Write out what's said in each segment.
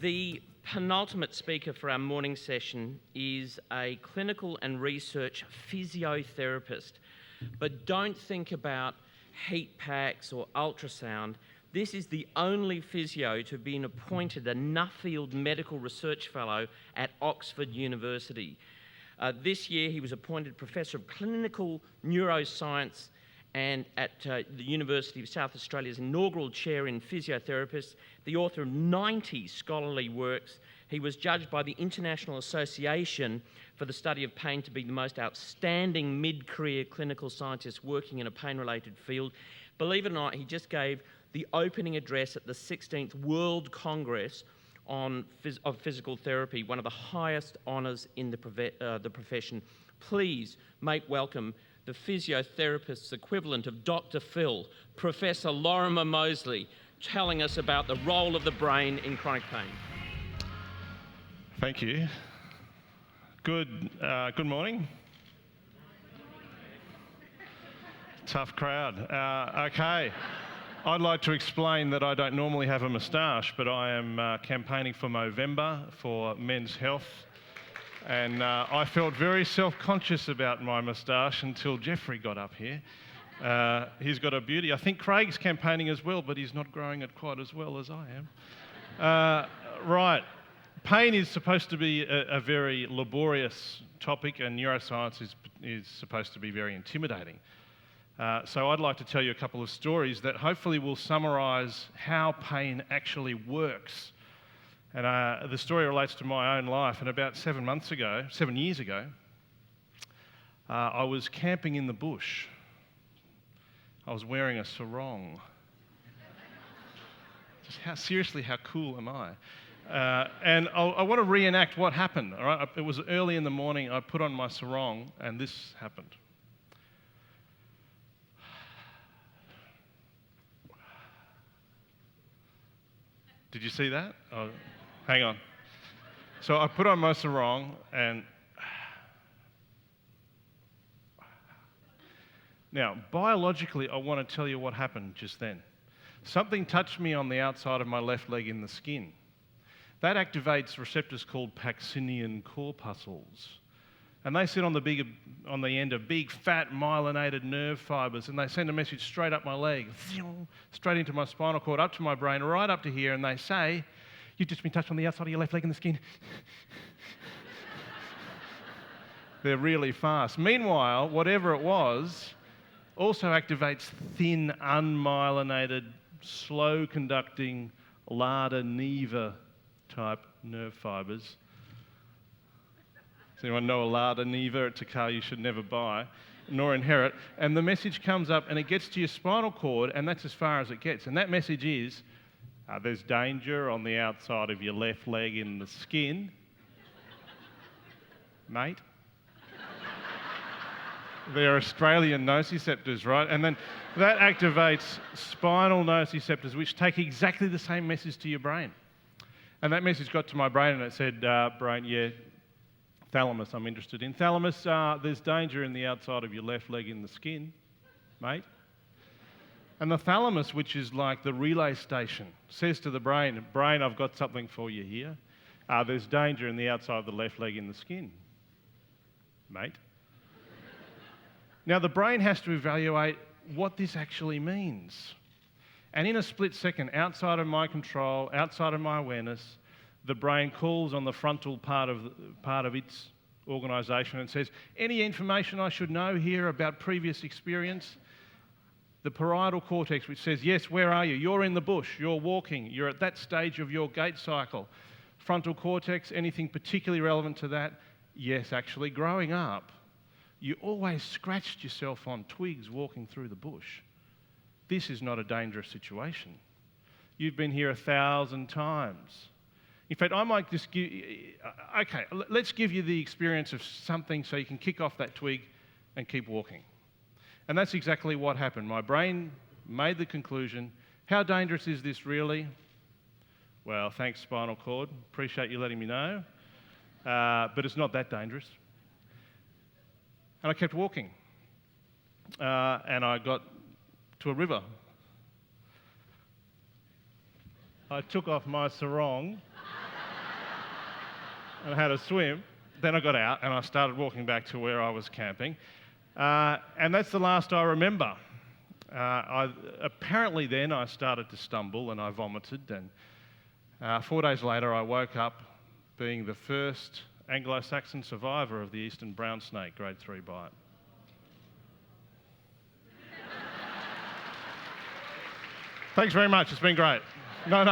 The penultimate speaker for our morning session is a clinical and research physiotherapist. But don't think about heat packs or ultrasound. This is the only physio to have been appointed a Nuffield Medical Research Fellow at Oxford University. This year he was appointed Professor of Clinical Neuroscience and at the University of South Australia's inaugural chair in physiotherapists, the author of 90 scholarly works. He was judged by the International Association for the Study of Pain to be the most outstanding mid-career clinical scientist working in a pain-related field. Believe it or not, he just gave the opening address at the 16th World Congress of Physical Therapy, one of the highest honours in the profession. Please make welcome the physiotherapist's equivalent of Dr. Phil, Professor Lorimer Moseley, telling us about the role of the brain in chronic pain. Thank you. Good morning. Tough crowd. Okay. I'd like to explain that I don't normally have a moustache, but I am campaigning for Movember for men's health. And I felt very self-conscious about my moustache until Jeffrey got up here. He's got a beauty. I think Craig's campaigning as well, but he's not growing it quite as well as I am. Right. Pain is supposed to be a very laborious topic, and neuroscience is supposed to be very intimidating. So I'd like to tell you a couple of stories that hopefully will summarise how pain actually works. And the story relates to my own life. And about 7 years ago, I was camping in the bush. I was wearing a sarong. Just how cool am I? And I want to reenact what happened. All right? It was early in the morning. I put on my sarong, and this happened. Did you see that? Oh, hang on. So I put on my sarong, and now, biologically, I want to tell you what happened just then. Something touched me on the outside of my left leg in the skin. That activates receptors called Pacinian corpuscles. And they sit on the end of big, fat, myelinated nerve fibres, and they send a message straight up my leg, straight into my spinal cord, up to my brain, right up to here, and they say, "You've just been touched on the outside of your left leg in the skin." They're really fast. Meanwhile, whatever it was also activates thin, unmyelinated, slow-conducting Lada-Neva type nerve fibres. Does anyone know a Lada-Neva? It's a car you should never buy, nor inherit. And the message comes up and it gets to your spinal cord, and that's as far as it gets. And that message is, there's danger on the outside of your left leg in the skin, mate. They're Australian nociceptors, right? And then that activates spinal nociceptors, which take exactly the same message to your brain. And that message got to my brain and it said, brain, yeah, thalamus I'm interested in. Thalamus, there's danger in the outside of your left leg in the skin, mate. And the thalamus, which is like the relay station, says to the brain, brain, I've got something for you here. There's danger in the outside of the left leg in the skin, mate. Now, the brain has to evaluate what this actually means. And in a split second, outside of my control, outside of my awareness, the brain calls on the frontal part of its organisation and says, any information I should know here about previous experience? The parietal cortex, which says, yes, where are you? You're in the bush, you're walking, you're at that stage of your gait cycle. Frontal cortex, anything particularly relevant to that? Yes, actually, growing up, you always scratched yourself on twigs walking through the bush. This is not a dangerous situation. You've been here 1,000 times. In fact, I might just give... Okay, let's give you the experience of something so you can kick off that twig and keep walking. And that's exactly what happened. My brain made the conclusion, how dangerous is this really? Well, thanks, spinal cord. Appreciate you letting me know. But it's not that dangerous. And I kept walking. And I got to a river. I took off my sarong and I had a swim. Then I got out and I started walking back to where I was camping. And that's the last I remember. Apparently then I started to stumble and I vomited, and 4 days later I woke up being the first Anglo-Saxon survivor of the eastern brown snake grade 3 bite. Thanks very much, it's been great. No,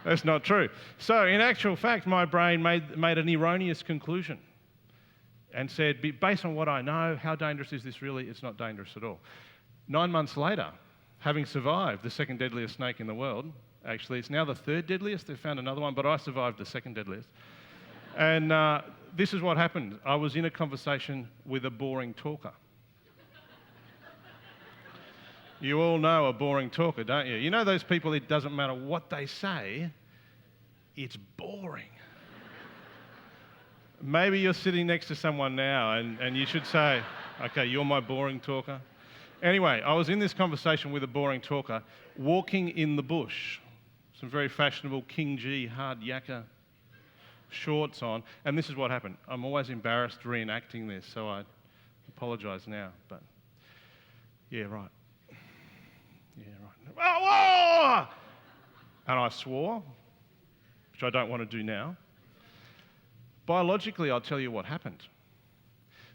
that's not true. So in actual fact, my brain made an erroneous conclusion and said, based on what I know, how dangerous is this really? It's not dangerous at all. 9 months later, having survived the second deadliest snake in the world, actually it's now the third deadliest, they've found another one, but I survived the second deadliest. And this is what happened. I was in a conversation with a boring talker. You all know a boring talker, don't you? You know those people, it doesn't matter what they say, it's boring. Maybe you're sitting next to someone now and you should say, okay, you're my boring talker. Anyway, I was in this conversation with a boring talker, walking in the bush, some very fashionable King G hard yakka shorts on, and this is what happened. I'm always embarrassed reenacting this, so I apologise now, but yeah, right. Oh! And I swore, which I don't want to do now. Biologically, I'll tell you what happened.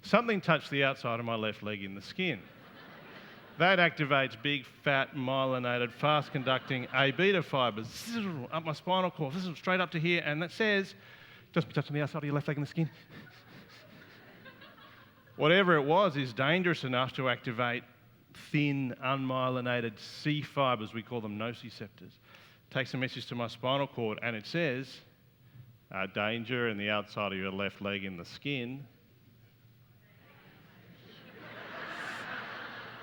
Something touched the outside of my left leg in the skin. That activates big, fat, myelinated, fast-conducting A beta fibres up my spinal cord, straight up to here, and that says, just be touching the outside of your left leg in the skin. Whatever it was is dangerous enough to activate thin, unmyelinated C fibres, we call them nociceptors. Takes a message to my spinal cord and it says, danger in the outside of your left leg in the skin.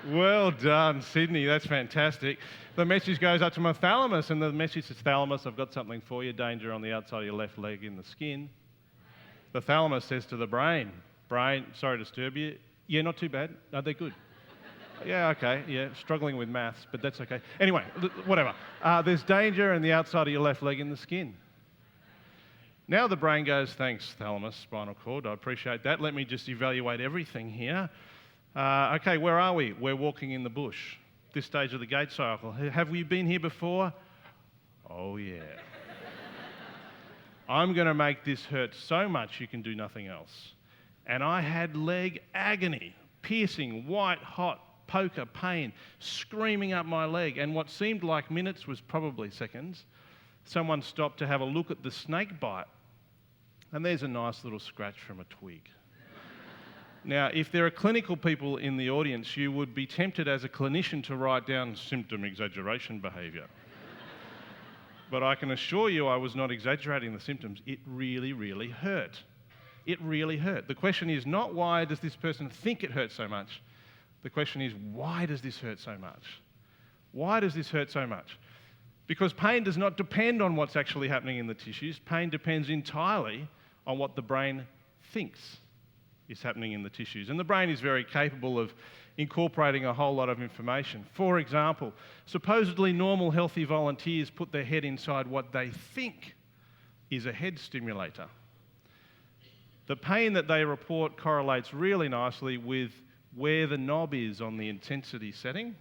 Well done, Sydney, that's fantastic. The message goes up to my thalamus and the message says, thalamus, I've got something for you, danger on the outside of your left leg in the skin. The thalamus says to the brain, sorry to disturb you. Yeah, not too bad. No, they're good. Yeah, okay, yeah, struggling with maths, but that's okay. Anyway, whatever. There's danger in the outside of your left leg in the skin. Now the brain goes, thanks, thalamus, spinal cord, I appreciate that. Let me just evaluate everything here. Okay, where are we? We're walking in the bush. This stage of the gait cycle. Have we been here before? Oh, yeah. I'm going to make this hurt so much you can do nothing else. And I had leg agony, piercing, white, hot, poker pain screaming up my leg, and what seemed like minutes was probably seconds. Someone stopped to have a look at the snake bite, and there's a nice little scratch from a twig. Now, if there are clinical people in the audience, you would be tempted as a clinician to write down symptom exaggeration behaviour. But I can assure you I was not exaggerating the symptoms. It really, really hurt. It really hurt. The question is not why does this person think it hurts so much? The question is, why does this hurt so much? Why does this hurt so much? Because pain does not depend on what's actually happening in the tissues. Pain depends entirely on what the brain thinks is happening in the tissues. And the brain is very capable of incorporating a whole lot of information. For example, supposedly normal healthy volunteers put their head inside what they think is a head stimulator. The pain that they report correlates really nicely with where the knob is on the intensity setting,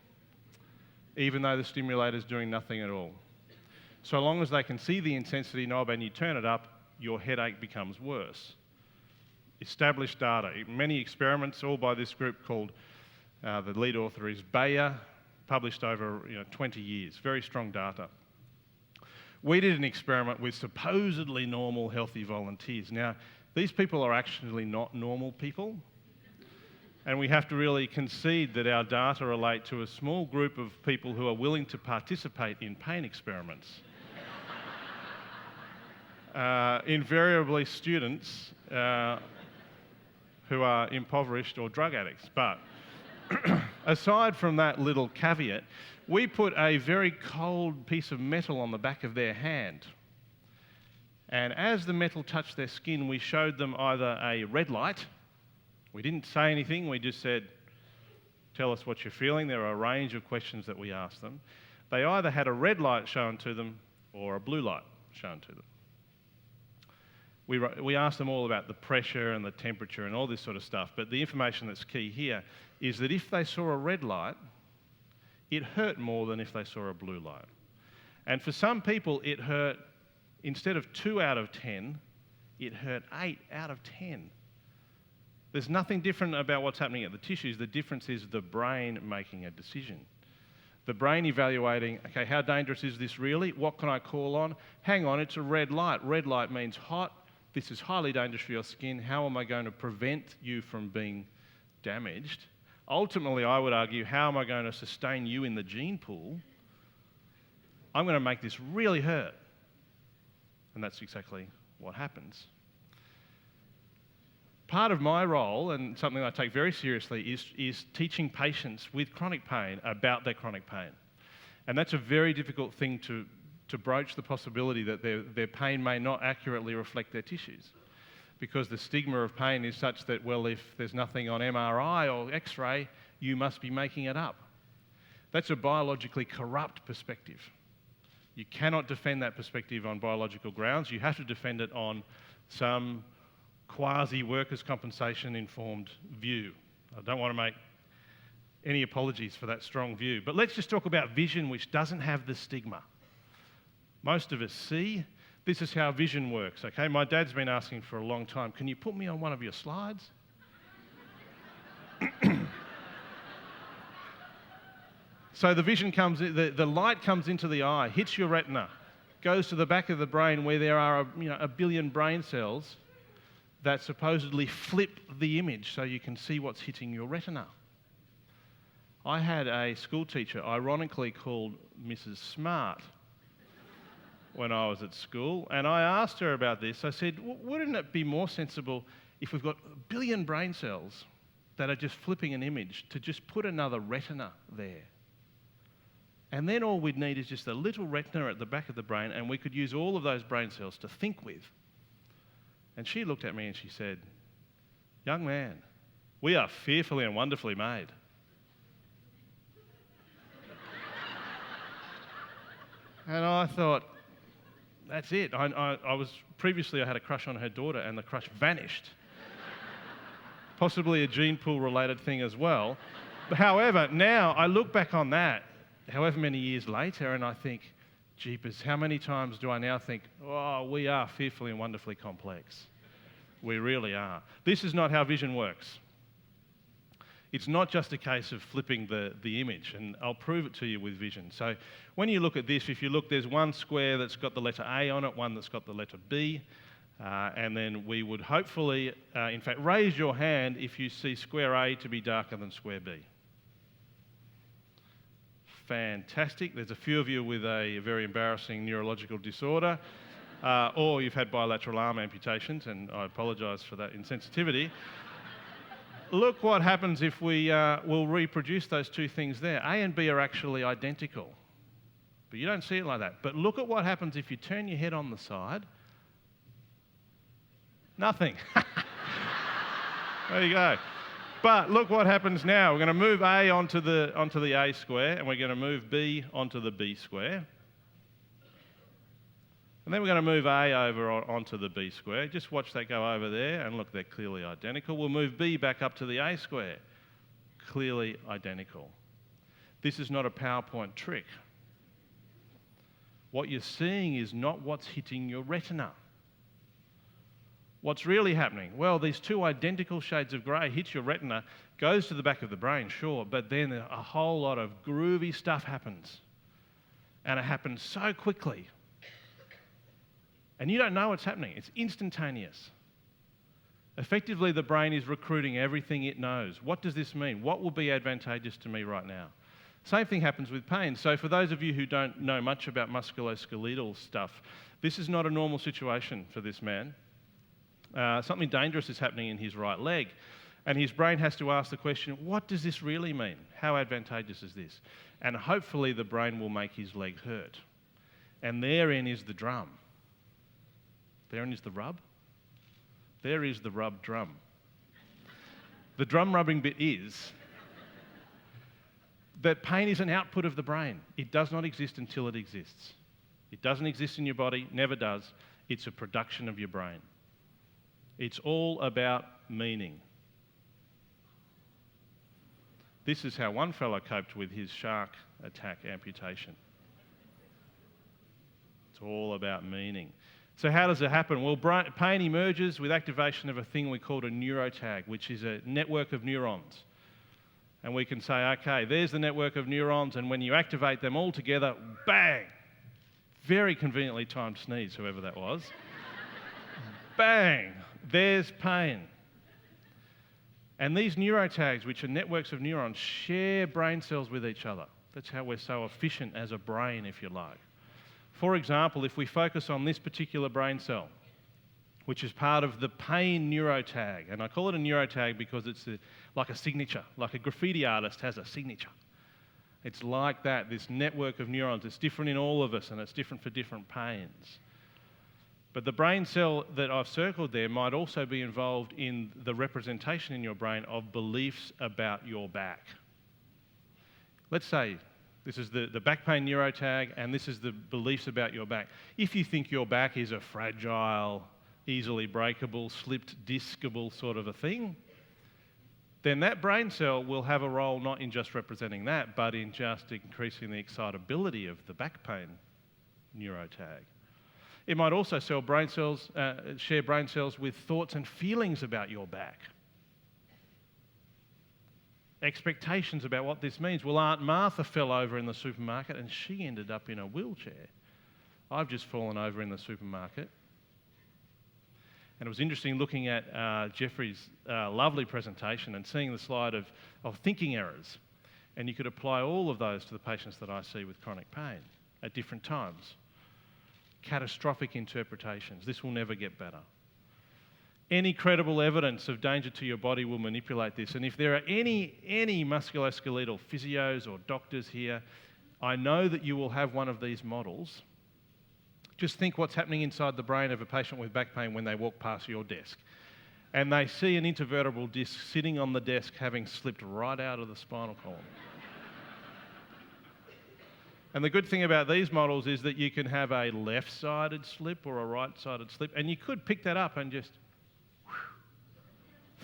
even though the stimulator is doing nothing at all. So long as they can see the intensity knob and you turn it up, your headache becomes worse. Established data, many experiments, all by this group called, the lead author is Bayer, published over 20 years, very strong data. We did an experiment with supposedly normal healthy volunteers. Now, these people are actually not normal people. And we have to really concede that our data relate to a small group of people who are willing to participate in pain experiments. Invariably students who are impoverished or drug addicts. But aside from that little caveat, we put a very cold piece of metal on the back of their hand. And as the metal touched their skin, we showed them either a red light. We didn't say anything, we just said, tell us what you're feeling. There are a range of questions that we asked them. They either had a red light shown to them or a blue light shown to them. we asked them all about the pressure and the temperature and all this sort of stuff, but the information that's key here is that if they saw a red light, it hurt more than if they saw a blue light. And for some people, it hurt, instead of 2 out of 10, it hurt 8 out of 10. There's nothing different about what's happening at the tissues. The difference is the brain making a decision. The brain evaluating, okay, how dangerous is this really? What can I call on? Hang on, it's a red light. Red light means hot. This is highly dangerous for your skin. How am I going to prevent you from being damaged? Ultimately, I would argue, how am I going to sustain you in the gene pool? I'm going to make this really hurt. And that's exactly what happens. Part of my role, and something I take very seriously, is teaching patients with chronic pain about their chronic pain. And that's a very difficult thing to broach the possibility that their pain may not accurately reflect their tissues. Because the stigma of pain is such that, well, if there's nothing on MRI or X-ray, you must be making it up. That's a biologically corrupt perspective. You cannot defend that perspective on biological grounds. You have to defend it on some quasi-workers' compensation informed view. I don't want to make any apologies for that strong view. But let's just talk about vision, which doesn't have the stigma. Most of us see. This is how vision works, okay? My dad's been asking for a long time, can you put me on one of your slides? So the vision comes, the light comes into the eye, hits your retina, goes to the back of the brain where there are a billion brain cells that supposedly flip the image so you can see what's hitting your retina. I had a school teacher, ironically called Mrs. Smart, when I was at school, and I asked her about this. I said, wouldn't it be more sensible if we've got a billion brain cells that are just flipping an image to just put another retina there? And then all we'd need is just a little retina at the back of the brain, and we could use all of those brain cells to think with. And she looked at me and she said, young man, we are fearfully and wonderfully made. And I thought, that's it. Previously I had a crush on her daughter and the crush vanished. Possibly a gene pool related thing as well. But however, now I look back on that, however many years later, and I think, jeepers, how many times do I now think, oh, we are fearfully and wonderfully complex. We really are. This is not how vision works. It's not just a case of flipping the image, and I'll prove it to you with vision. So when you look at this, if you look, there's one square that's got the letter A on it, one that's got the letter B, and then we would hopefully, in fact, raise your hand if you see square A to be darker than square B. Fantastic. There's a few of you with a very embarrassing neurological disorder, or you've had bilateral arm amputations, and I apologise for that insensitivity. Look what happens if we will reproduce those two things there. A and B are actually identical, but you don't see it like that. But look at what happens if you turn your head on the side. Nothing. There you go. But look what happens now. We're going to move A onto the A square, and we're going to move B onto the B square. And then we're going to move A over onto the B square. Just watch that go over there, and look, they're clearly identical. We'll move B back up to the A square. Clearly identical. This is not a PowerPoint trick. What you're seeing is not what's hitting your retina. What's really happening? Well, these two identical shades of grey hits your retina, goes to the back of the brain, sure, but then a whole lot of groovy stuff happens. And it happens so quickly. And you don't know what's happening. It's instantaneous. Effectively, the brain is recruiting everything it knows. What does this mean? What will be advantageous to me right now? Same thing happens with pain. So for those of you who don't know much about musculoskeletal stuff, this is not a normal situation for this man. Something dangerous is happening in his right leg. And his brain has to ask the question, what does this really mean? How advantageous is this? And hopefully the brain will make his leg hurt. And therein is the drum. Therein is the rub. There is the rub drum. The drum rubbing bit is that pain is an output of the brain. It does not exist until it exists. It doesn't exist in your body, never does. It's a production of your brain. It's all about meaning. This is how one fellow coped with his shark attack amputation. It's all about meaning. So how does it happen? Well, pain emerges with activation of a thing we call a neurotag, which is a network of neurons. And we can say, okay, there's the network of neurons, and when you activate them all together, bang! Very conveniently timed sneeze, whoever that was. Bang! There's pain. And these neurotags, which are networks of neurons, share brain cells with each other. That's how we're so efficient as a brain, if you like. For example, if we focus on this particular brain cell, which is part of the pain neurotag, and I call it a neurotag because it's like a signature, like a graffiti artist has a signature. It's like that, this network of neurons. It's different in all of us, and it's different for different pains. But the brain cell that I've circled there might also be involved in the representation in your brain of beliefs about your back. Let's say this is the back pain neurotag, and this is the beliefs about your back. If you think your back is a fragile, easily breakable, slipped discable sort of a thing, then that brain cell will have a role not in just representing that, but in just increasing the excitability of the back pain neurotag. It might also share brain cells with thoughts and feelings about your back. Expectations about what this means. Well, Aunt Martha fell over in the supermarket and she ended up in a wheelchair. I've just fallen over in the supermarket. And it was interesting looking at Jeffrey's lovely presentation and seeing the slide of thinking errors. And you could apply all of those to the patients that I see with chronic pain at different times. Catastrophic interpretations. This will never get better. Any credible evidence of danger to your body will manipulate this. And if there are any musculoskeletal physios or doctors here, I know that you will have one of these models. Just think what's happening inside the brain of a patient with back pain when they walk past your desk. And they see an intervertebral disc sitting on the desk having slipped right out of the spinal column. And the good thing about these models is that you can have a left-sided slip or a right-sided slip, and you could pick that up and just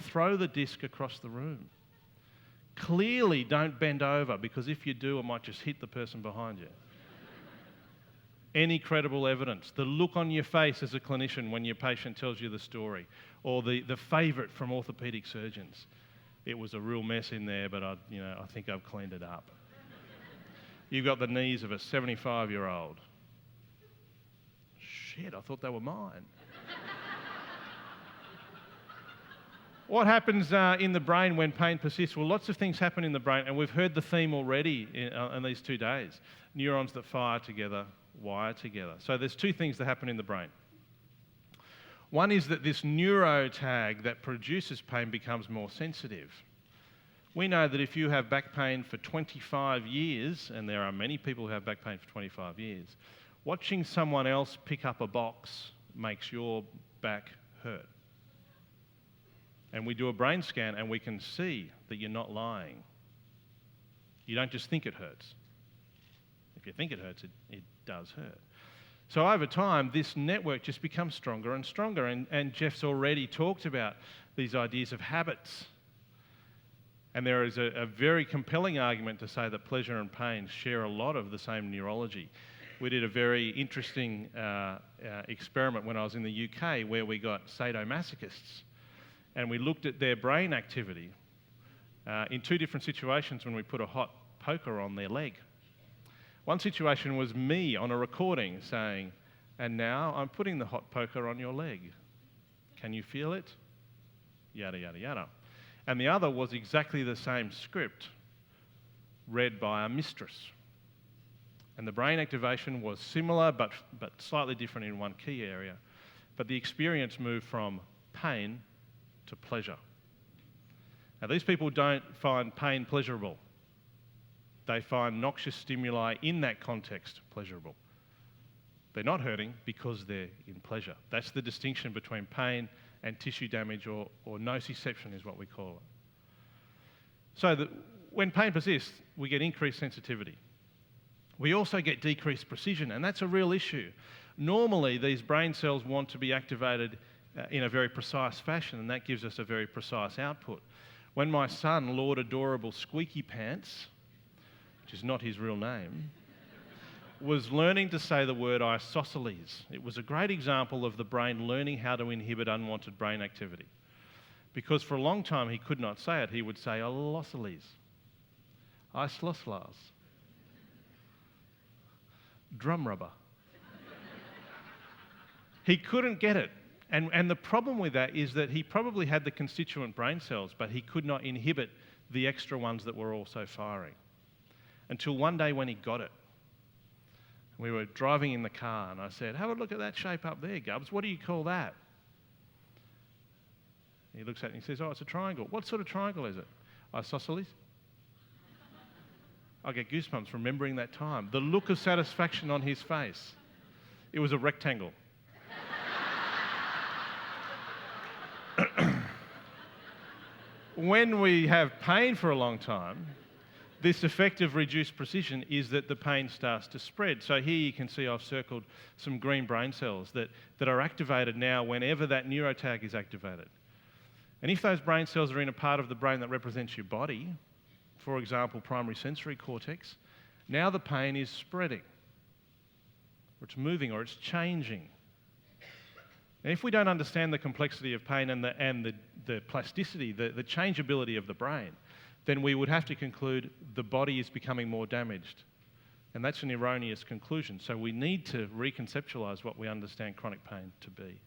throw the disc across the room. Clearly don't bend over, because if you do, it might just hit the person behind you. Any credible evidence, the look on your face as a clinician when your patient tells you the story, or the favourite from orthopaedic surgeons. It was a real mess in there, but I think I've cleaned it up. You've got the knees of a 75-year-old. Shit, I thought they were mine. What happens in the brain when pain persists? Well, lots of things happen in the brain, and we've heard the theme already in these 2 days. Neurons that fire together, wire together. So there's 2 things that happen in the brain. One is that this neurotag that produces pain becomes more sensitive. We know that if you have back pain for 25 years, and there are many people who have back pain for 25 years, watching someone else pick up a box makes your back hurt. And we do a brain scan and we can see that you're not lying. You don't just think it hurts. If you think it hurts, it does hurt. So over time, this network just becomes stronger and stronger. And Jeff's already talked about these ideas of habits. And there is a very compelling argument to say that pleasure and pain share a lot of the same neurology. We did a very interesting experiment when I was in the UK where we got sadomasochists. And we looked at their brain activity in 2 different situations when we put a hot poker on their leg. One situation was me on a recording saying, "And now I'm putting the hot poker on your leg. Can you feel it?" Yada, yada, yada. And the other was exactly the same script read by a mistress. And the brain activation was similar but slightly different in one key area. But the experience moved from pain to pleasure. Now, these people don't find pain pleasurable. They find noxious stimuli in that context pleasurable. They're not hurting because they're in pleasure. That's the distinction between pain and tissue damage, or nociception is what we call it. So when pain persists, we get increased sensitivity. We also get decreased precision, and that's a real issue. Normally, these brain cells want to be activated in a very precise fashion, and that gives us a very precise output. When my son, Lord Adorable Squeaky Pants, which is not his real name, was learning to say the word isosceles, it was a great example of the brain learning how to inhibit unwanted brain activity. Because for a long time he could not say it. He would say alloceles, isosceles, drum rubber. He couldn't get it. And the problem with that is that he probably had the constituent brain cells, but he could not inhibit the extra ones that were also firing. Until one day when he got it. We were driving in the car and I said, have a look at that shape up there, Gubs. What do you call that? He looks at it and he says, oh, it's a triangle. What sort of triangle is it? Isosceles? I get goosebumps remembering that time. The look of satisfaction on his face. It was a rectangle. When we have pain for a long time, this effect of reduced precision is that the pain starts to spread. So here you can see I've circled some green brain cells that are activated now whenever that neurotag is activated. And if those brain cells are in a part of the brain that represents your body, for example, primary sensory cortex, now the pain is spreading, or it's moving, or it's changing. And if we don't understand the complexity of pain and the plasticity, the changeability of the brain, then we would have to conclude the body is becoming more damaged. And that's an erroneous conclusion. So we need to reconceptualise what we understand chronic pain to be.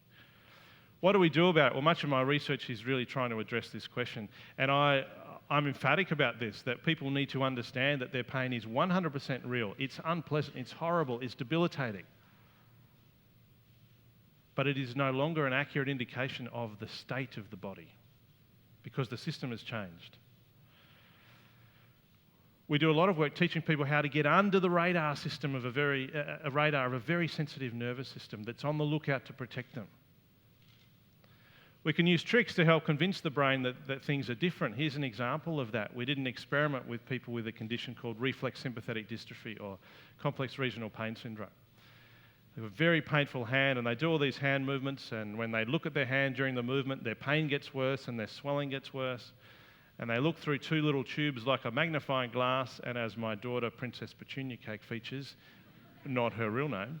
What do we do about it? Well, much of my research is really trying to address this question. And I'm emphatic about this, that people need to understand that their pain is 100% real. It's unpleasant, it's horrible, it's debilitating. But it is no longer an accurate indication of the state of the body because the system has changed. We do a lot of work teaching people how to get under the radar system of a very sensitive nervous system that's on the lookout to protect them. We can use tricks to help convince the brain that things are different. Here's an example of that. We did an experiment with people with a condition called reflex sympathetic dystrophy or complex regional pain syndrome. They have a very painful hand and they do all these hand movements, and when they look at their hand during the movement, their pain gets worse and their swelling gets worse. And they look through two little tubes like a magnifying glass, and as my daughter, Princess Petunia Cake features, not her real name,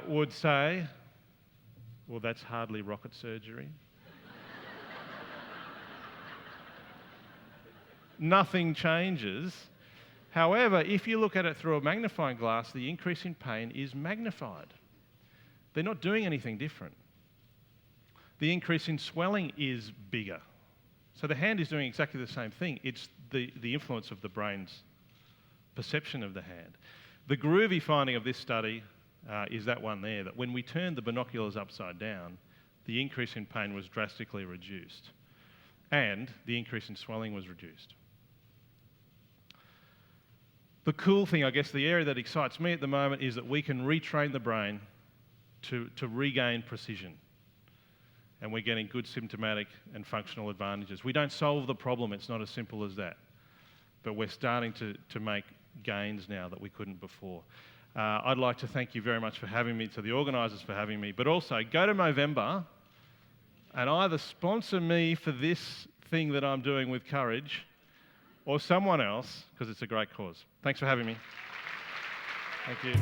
would say, well, that's hardly rocket surgery. Nothing changes. However, if you look at it through a magnifying glass, the increase in pain is magnified. They're not doing anything different. The increase in swelling is bigger. So the hand is doing exactly the same thing. It's the influence of the brain's perception of the hand. The groovy finding of this study is that one there, that when we turned the binoculars upside down, the increase in pain was drastically reduced and the increase in swelling was reduced. The cool thing, I guess, the area that excites me at the moment is that we can retrain the brain to regain precision. And we're getting good symptomatic and functional advantages. We don't solve the problem, it's not as simple as that. But we're starting to make gains now that we couldn't before. I'd like to thank you very much for having me, to the organisers for having me, but also go to Movember and either sponsor me for this thing that I'm doing with Courage or someone else, because it's a great cause. Thanks for having me. Thank you.